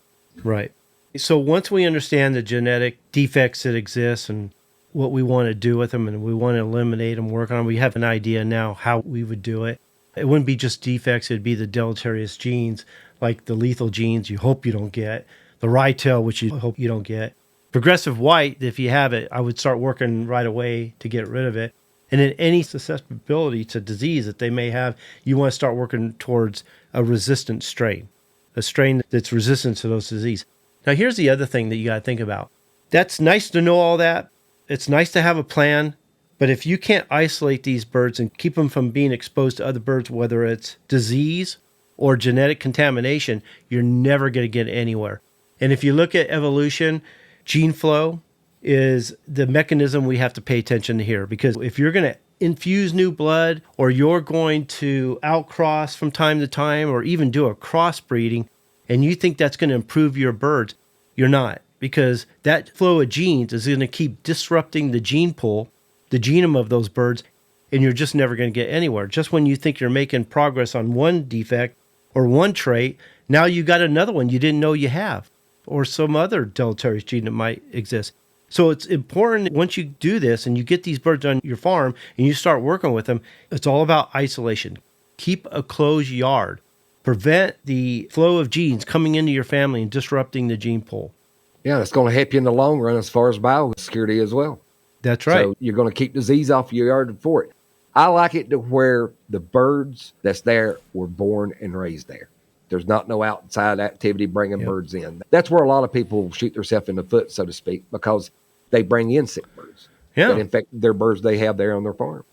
Right. So once we understand the genetic defects that exist and what we want to do with them and we want to eliminate them, work on them, we have an idea now how we would do it. It wouldn't be just defects, it'd be the deleterious genes, like the lethal genes you hope you don't get, the rye tail, which you hope you don't get. Progressive white, if you have it, I would start working right away to get rid of it. And then any susceptibility to disease that they may have, you want to start working towards a resistant strain, a strain that's resistant to those diseases. Now, here's the other thing that you got to think about. That's nice to know all that. It's nice to have a plan. But if you can't isolate these birds and keep them from being exposed to other birds, whether it's disease or genetic contamination, you're never going to get anywhere. And if you look at evolution, gene flow is the mechanism we have to pay attention to here, because if you're going to infuse new blood or you're going to outcross from time to time or even do a crossbreeding and you think that's going to improve your birds, you're not, because that flow of genes is going to keep disrupting the gene pool, the genome of those birds, and you're just never going to get anywhere. Just when you think you're making progress on one defect or one trait, now you got another one you didn't know you have, or some other deleterious gene that might exist. So it's important once you do this and you get these birds on your farm and you start working with them, it's all about isolation. Keep a closed yard. Prevent the flow of genes coming into your family and disrupting the gene pool. Yeah, that's going to help you in the long run as far as biosecurity as well. That's right. So you're going to keep disease off your yard for it. I like it to where the birds that's there were born and raised there. There's not no outside activity bringing birds in. That's where a lot of people shoot themselves in the foot, so to speak, because they bring in sick birds that infect their birds they have there on their farm.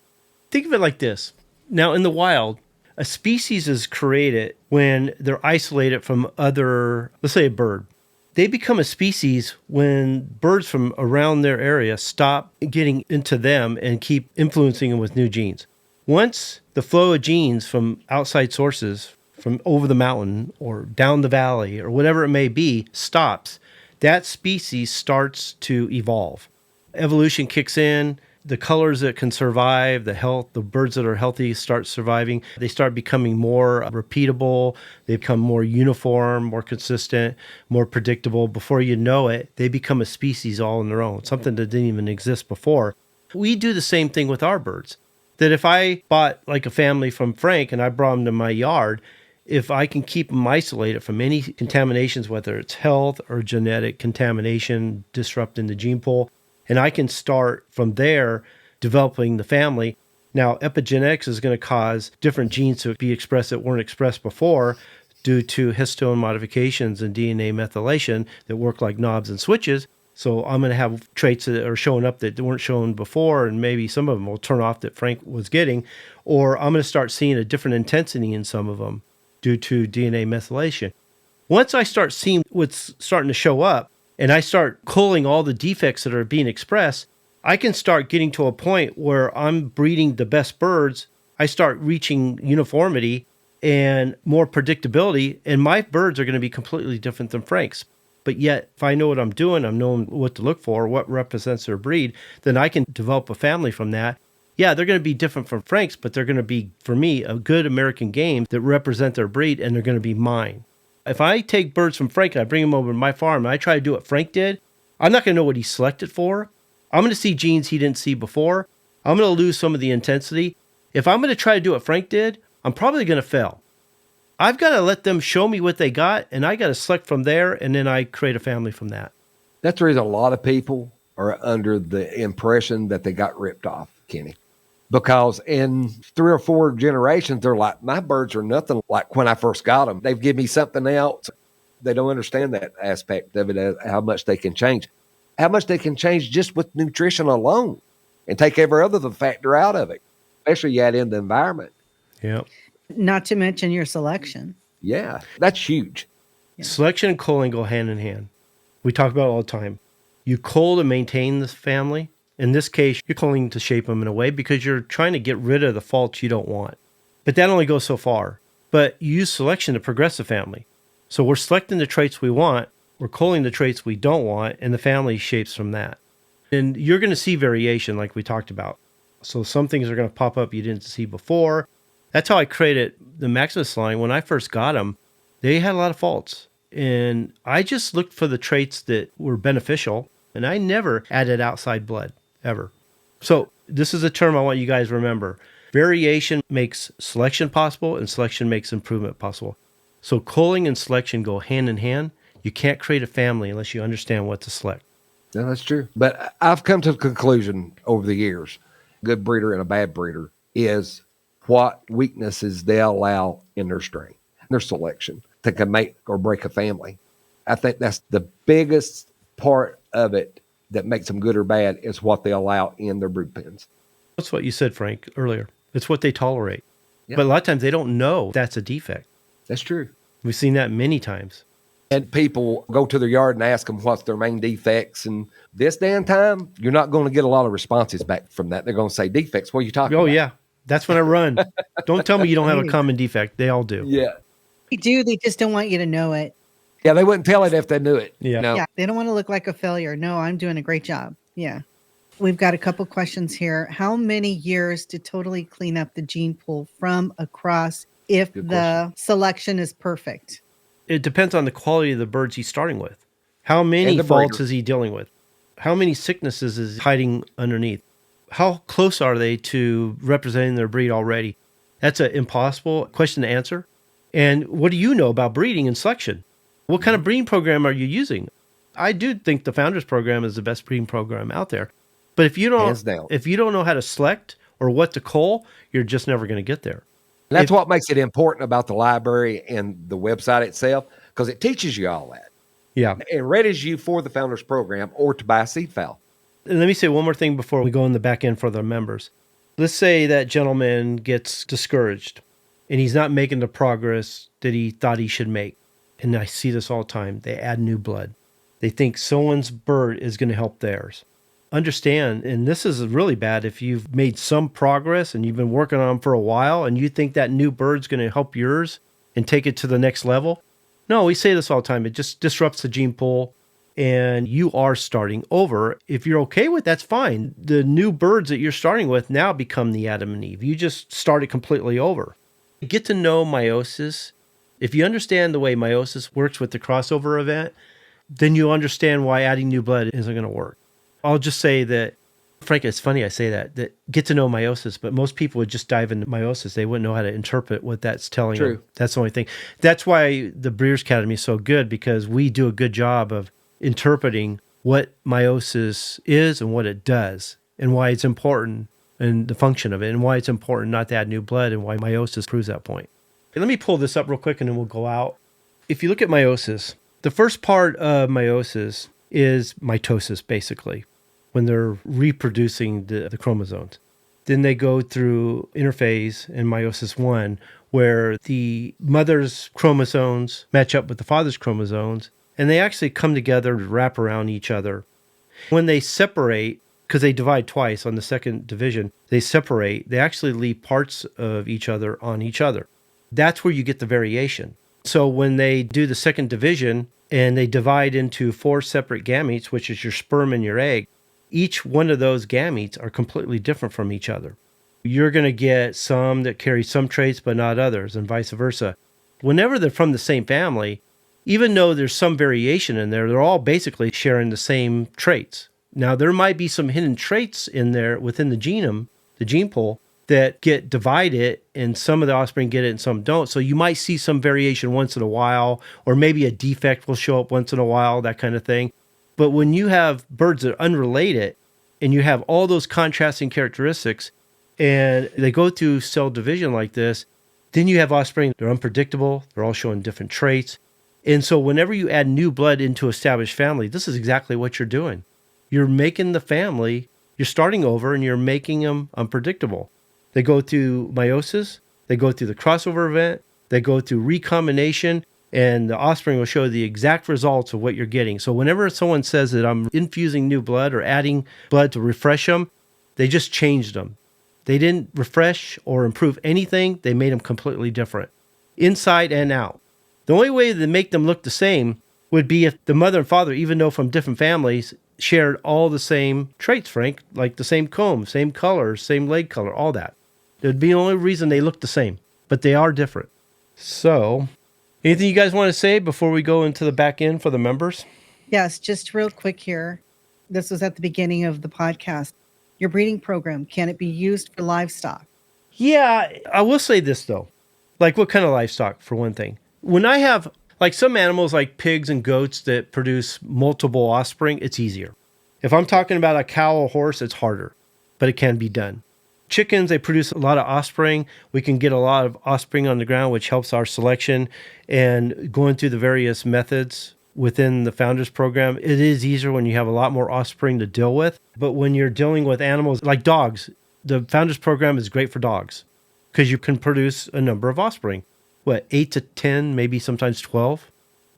Think of it like this. Now, in the wild, a species is created when they're isolated from other, let's say a bird. They become a species when birds from around their area stop getting into them and keep influencing them with new genes. Once the flow of genes from outside sources, from over the mountain or down the valley or whatever it may be, stops, that species starts to evolve. Evolution kicks in. The colors that can survive, the birds that are healthy start surviving. They start becoming more repeatable. They become more uniform, more consistent, more predictable. Before you know it, they become a species all on their own, something that didn't even exist before. We do the same thing with our birds. That if I bought like a family from Frank and I brought them to my yard, if I can keep them isolated from any contaminations, whether it's health or genetic contamination disrupting the gene pool, and I can start from there developing the family. Now, epigenetics is going to cause different genes to be expressed that weren't expressed before due to histone modifications and DNA methylation that work like knobs and switches. So I'm going to have traits that are showing up that weren't shown before, and maybe some of them will turn off that Frank was getting. Or I'm going to start seeing a different intensity in some of them due to DNA methylation. Once I start seeing what's starting to show up, and I start culling all the defects that are being expressed, I can start getting to a point where I'm breeding the best birds. I start reaching uniformity and more predictability, and my birds are going to be completely different than Frank's. But yet, if I know what I'm doing, I'm knowing what to look for, what represents their breed, then I can develop a family from that. Yeah, they're going to be different from Frank's, but they're going to be, for me, a good American game that represent their breed, and they're going to be mine. If I take birds from Frank and I bring them over to my farm and I try to do what Frank did, I'm not going to know what he selected for. I'm going to see genes he didn't see before. I'm going to lose some of the intensity. If I'm going to try to do what Frank did, I'm probably going to fail. I've got to let them show me what they got, and I got to select from there, and then I create a family from that. That's the reason a lot of people are under the impression that they got ripped off, Kenny. Because in 3 or 4 generations, they're like, my birds are nothing like when I first got them. They've given me something else. They don't understand that aspect of it, how much they can change. how much they can change just with nutrition alone and take every other factor out of it, especially you add in the environment. Yeah. Not to mention your selection. Yeah, that's huge. Selection and culling go hand in hand. We talk about it all the time. You cull to maintain the family. In this case, you're culling to shape them in a way because you're trying to get rid of the faults you don't want. But that only goes so far. But you use selection to progress the family. So we're selecting the traits we want, we're culling the traits we don't want, and the family shapes from that. And you're going to see variation like we talked about. So some things are going to pop up you didn't see before. That's how I created the Maximus line. When I first got them, they had a lot of faults. And I just looked for the traits that were beneficial, and I never added outside blood, ever. So this is a term I want you guys to remember. Variation makes selection possible, and selection makes improvement possible. So culling and selection go hand in hand. You can't create a family unless you understand what to select. Yeah, that's true. But I've come to the conclusion over the years, good breeder and a bad breeder is what weaknesses they allow in their strain, their selection, that can make or break a family. I think that's the biggest part of it that makes them good or bad is what they allow in their brood pens. That's what you said, Frank, earlier. It's what they tolerate. Yep. But a lot of times they don't know that's a defect. That's true. We've seen that many times. And people go to their yard and ask them what's their main defects. And this damn time, you're not going to get a lot of responses back from that. They're going to say defects. What are you talking about? Oh, yeah. That's when I run. Don't tell me you don't have a common defect. They all do. Yeah. They do. They just don't want you to know it. Yeah, they wouldn't tell it if they knew it. Yeah. No. Yeah. They don't want to look like a failure. No, I'm doing a great job. Yeah. We've got a couple questions here. How many years to totally clean up the gene pool from across if Good the selection is perfect? It depends on the quality of the birds he's starting with. How many And the faults breeder. is he dealing with? How many sicknesses is hiding underneath? How close are they to representing their breed already? That's an impossible question to answer. And what do you know about breeding and selection? What kind of breeding program are you using? I do think the Founders Program is the best breeding program out there. But if you Hands down. don't know how to select or what to cull, you're just never going to get there. And that's what makes it important about the library and the website itself, because it teaches you all that. Yeah. It readies you for the Founders Program or to buy a seed fowl. And let me say one more thing before we go in the back end for the members. Let's say that gentleman gets discouraged and he's not making the progress that he thought he should make. And I see this all the time. They add new blood. They think someone's bird is going to help theirs. Understand, and this is really bad if you've made some progress and you've been working on them for a while and you think that new bird's going to help yours and take it to the next level. No, we say this all the time. It just disrupts the gene pool and you are starting over. If you're okay with that's fine. The new birds that you're starting with now become the Adam and Eve. You just started completely over. Get to know meiosis. If you understand the way meiosis works with the crossover event, then you understand why adding new blood isn't going to work. I'll just say that, Frank, it's funny I say that get to know meiosis, but most people would just dive into meiosis. They wouldn't know how to interpret what that's telling them. That's the only thing. That's why the Breeders' Academy is so good, because we do a good job of interpreting what meiosis is and what it does and why it's important and the function of it and why it's important not to add new blood and why meiosis proves that point. Okay, let me pull this up real quick and then we'll go out. If you look at meiosis, the first part of meiosis is mitosis, basically, when they're reproducing the chromosomes. Then they go through interphase in meiosis 1, where the mother's chromosomes match up with the father's chromosomes, and they actually come together to wrap around each other. When they separate, because they divide twice on the second division, they separate, they actually leave parts of each other on each other. That's where you get the variation. So when they do the second division, and they divide into 4 separate gametes, which is your sperm and your egg. Each one of those gametes are completely different from each other. You're going to get some that carry some traits, but not others, and vice versa. Whenever they're from the same family, even though there's some variation in there, they're all basically sharing the same traits. Now, there might be some hidden traits in there within the genome, the gene pool, that get divided, and some of the offspring get it and some don't. So you might see some variation once in a while, or maybe a defect will show up once in a while, that kind of thing. But when you have birds that are unrelated, and you have all those contrasting characteristics, and they go through cell division like this, then you have offspring. They're unpredictable. They're all showing different traits. And so whenever you add new blood into established family, this is exactly what you're doing. You're making the family, you're starting over and you're making them unpredictable. They go through meiosis, they go through the crossover event, they go through recombination, and the offspring will show the exact results of what you're getting. So whenever someone says that I'm infusing new blood or adding blood to refresh them, they just changed them. They didn't refresh or improve anything. They made them completely different, inside and out. The only way to make them look the same would be if the mother and father, even though from different families, shared all the same traits, Frank, like the same comb, same color, same leg color, all that. It would be the only reason they look the same, but they are different. So, anything you guys want to say before we go into the back end for the members? Yes, just real quick here. This was at the beginning of the podcast. Your breeding program, can it be used for livestock? Yeah, I will say this though. Like what kind of livestock, for one thing? When I have, like some animals like pigs and goats that produce multiple offspring, it's easier. If I'm talking about a cow or horse, it's harder, but it can be done. Chickens, they produce a lot of offspring. We can get a lot of offspring on the ground, which helps our selection. And going through the various methods within the Founders Program, it is easier when you have a lot more offspring to deal with. But when you're dealing with animals like dogs, the Founders Program is great for dogs because you can produce a number of offspring. 8 to 10, maybe sometimes 12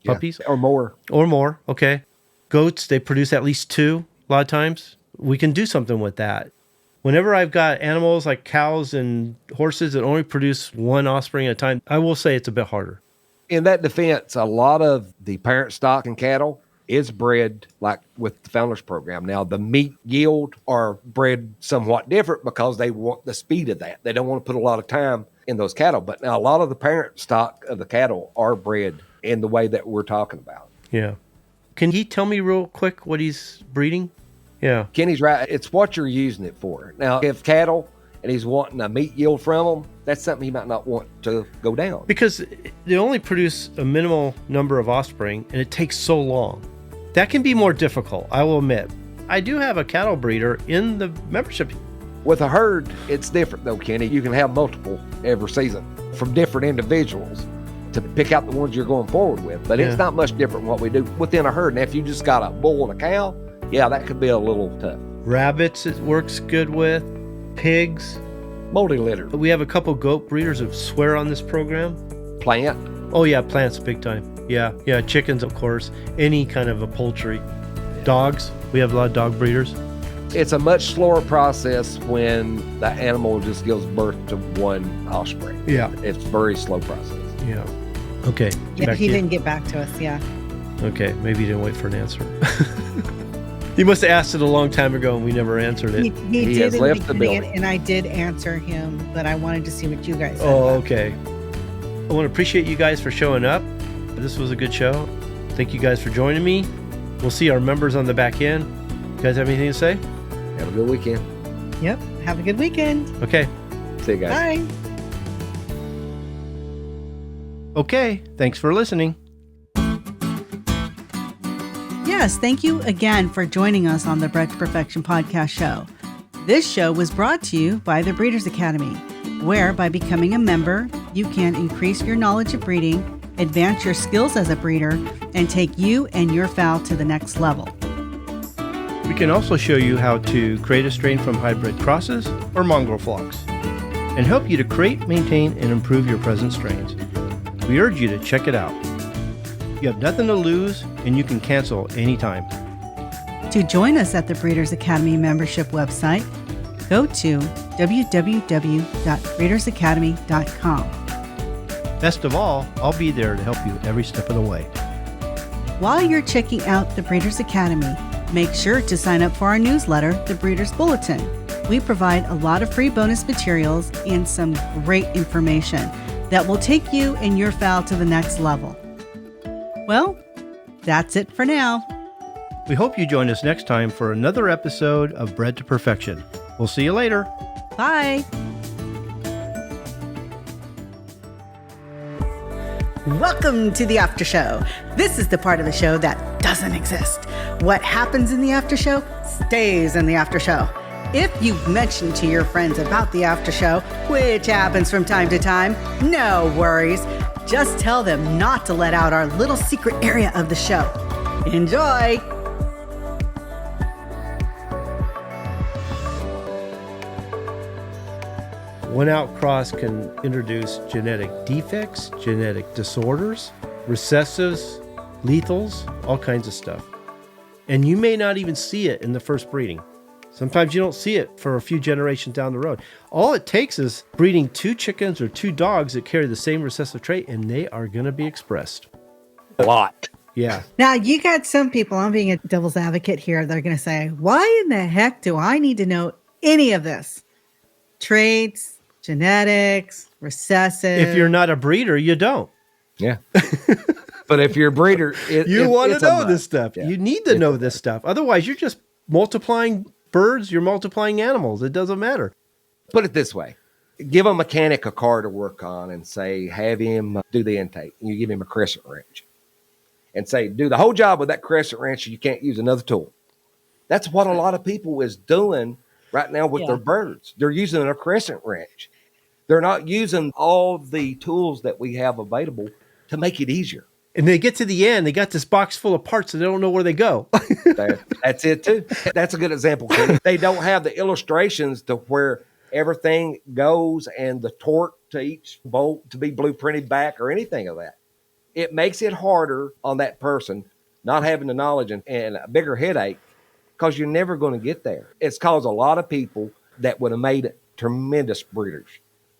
puppies? Or more. Or more, okay. Goats, they produce at least 2 a lot of times. We can do something with that. Whenever I've got animals like cows and horses that only produce 1 offspring at a time, I will say it's a bit harder. In that defense, a lot of the parent stock and cattle is bred like with the Founders Program. Now, the meat yield are bred somewhat different because they want the speed of that. They don't want to put a lot of time in those cattle. But now a lot of the parent stock of the cattle are bred in the way that we're talking about. Yeah. Can he tell me real quick what he's breeding? Yeah. Kenny's right. It's what you're using it for. Now, if cattle and he's wanting a meat yield from them, that's something he might not want to go down. Because they only produce a minimal number of offspring, and it takes so long. That can be more difficult, I will admit. I do have a cattle breeder in the membership. With a herd, it's different though, Kenny. You can have multiple every season from different individuals to pick out the ones you're going forward with. But It's not much different what we do within a herd. And if you just got a bull and a cow, yeah, that could be a little tough. Rabbits it works good with. Pigs. Multi-litter. We have a couple goat breeders that swear on this program. Plant. Oh yeah, plants big time. Yeah, chickens, of course. Any kind of a poultry. Dogs. We have a lot of dog breeders. It's a much slower process when the animal just gives birth to 1 offspring. Yeah. It's a very slow process. Yeah. Okay. Yeah, he didn't get back to us, yeah. Okay, maybe he didn't wait for an answer. He must have asked it a long time ago and we never answered it. He did has left the building. And I did answer him, but I wanted to see what you guys said. Oh, okay. I want to appreciate you guys for showing up. This was a good show. Thank you guys for joining me. We'll see our members on the back end. You guys have anything to say? Have a good weekend. Yep. Have a good weekend. Okay. See you guys. Bye. Okay. Thanks for listening. Yes, thank you again for joining us on the Bred to Perfection podcast show. This show was brought to you by the Breeders Academy, where by becoming a member, you can increase your knowledge of breeding, advance your skills as a breeder, and take you and your fowl to the next level. We can also show you how to create a strain from hybrid crosses or mongrel flocks and help you to create, maintain, and improve your present strains. We urge you to check it out. You have nothing to lose and you can cancel anytime. To join us at the Breeders Academy membership website, go to www.breedersacademy.com. Best of all, I'll be there to help you every step of the way. While you're checking out the Breeders Academy, make sure to sign up for our newsletter, The Breeders Bulletin. We provide a lot of free bonus materials and some great information that will take you and your fowl to the next level. Well, that's it for now. We hope you join us next time for another episode of Bred to Perfection. We'll see you later. Bye. Welcome to the after show. This is the part of the show that doesn't exist. What happens in the after show stays in the after show. If you've mentioned to your friends about the after show, which happens from time to time, no worries. Just tell them not to let out our little secret area of the show. Enjoy! One outcross can introduce genetic defects, genetic disorders, recessives, lethals, all kinds of stuff. And you may not even see it in the first breeding. Sometimes you don't see it for a few generations down the road. All it takes is breeding 2 chickens or 2 dogs that carry the same recessive trait, and they are going to be expressed. A lot. Yeah. Now, you got some people, I'm being a devil's advocate here, they're going to say, why in the heck do I need to know any of this? Traits, genetics, recessive. If you're not a breeder, you don't. Yeah. But if you're a breeder, you want to it's a know must. this stuff. Yeah. You need to know this stuff. Otherwise, you're just multiplying birds, you're multiplying animals. It doesn't matter. Put it this way. Give a mechanic a car to work on and say, have him do the intake. And you give him a crescent wrench. And say, do the whole job with that crescent wrench. You can't use another tool. That's what a lot of people is doing right now with their birds. They're using a crescent wrench. They're not using all the tools that we have available to make it easier. And they get to the end, they got this box full of parts and they don't know where they go. That's it too. That's a good example, Kenny. They don't have the illustrations to where everything goes and the torque to each bolt to be blueprinted back or anything of that. It makes it harder on that person not having the knowledge and a bigger headache because you're never going to get there. It's caused a lot of people that would have made tremendous breeders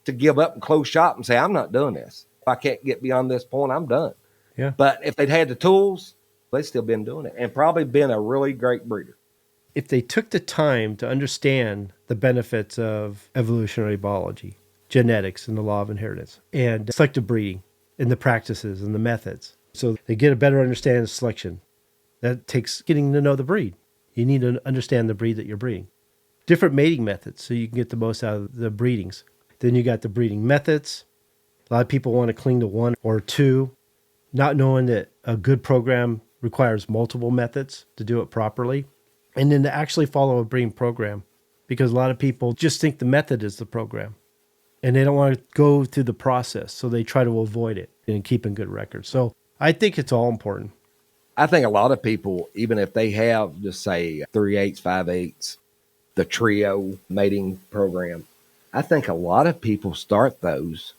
to give up and close shop and say, I'm not doing this. If I can't get beyond this point, I'm done. Yeah. But if they'd had the tools, they'd still been doing it and probably been a really great breeder. If they took the time to understand the benefits of evolutionary biology, genetics and the law of inheritance, and selective breeding, and the practices and the methods, so they get a better understanding of selection. That takes getting to know the breed. You need to understand the breed that you're breeding. Different mating methods so you can get the most out of the breedings. Then you got the breeding methods. A lot of people want to cling to 1 or 2, not knowing that a good program requires multiple methods to do it properly. And then to actually follow a breeding program, because a lot of people just think the method is the program and they don't want to go through the process. So they try to avoid it and keeping good records. So I think it's all important. I think a lot of people, even if they have just say 3/8, 5/8, the trio mating program, I think a lot of people start those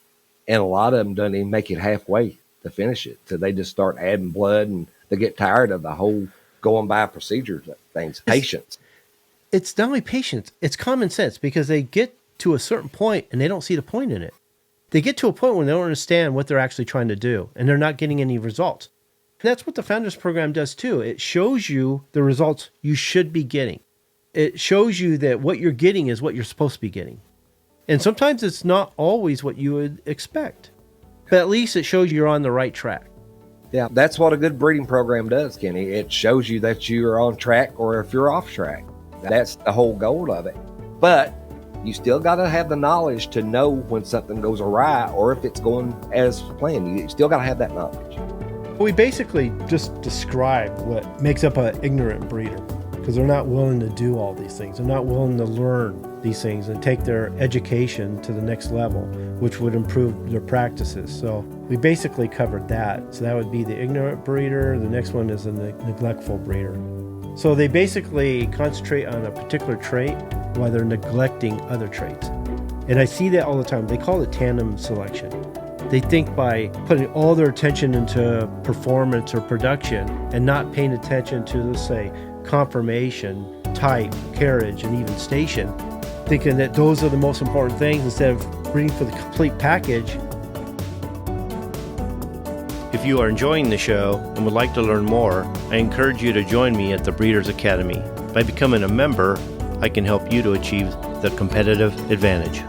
and a lot of them don't even make it halfway to finish it. So they just start adding blood and they get tired of the whole going by procedures things. Patience. It's not only patience, it's common sense, because they get to a certain point and they don't see the point in it. They get to a point when they don't understand what they're actually trying to do and they're not getting any results. And that's what the Founders Program does too. It shows you the results you should be getting. It shows you that what you're getting is what you're supposed to be getting. And sometimes it's not always what you would expect, but at least it shows you're on the right track. Yeah, that's what a good breeding program does, Kenny. It shows you that you're on track or if you're off track. That's the whole goal of it. But you still got to have the knowledge to know when something goes awry or if it's going as planned. You still got to have that knowledge. We basically just describe what makes up an ignorant breeder, because they're not willing to do all these things. They're not willing to learn these things and take their education to the next level, which would improve their practices. So we basically covered that. So that would be the ignorant breeder. The next one is a neglectful breeder. So they basically concentrate on a particular trait while they're neglecting other traits. And I see that all the time. They call it tandem selection. They think by putting all their attention into performance or production and not paying attention to, let's say, conformation, type, carriage, and even station, thinking that those are the most important things instead of breeding for the complete package. If you are enjoying the show and would like to learn more, I encourage you to join me at the Breeders Academy. By becoming a member, I can help you to achieve the competitive advantage.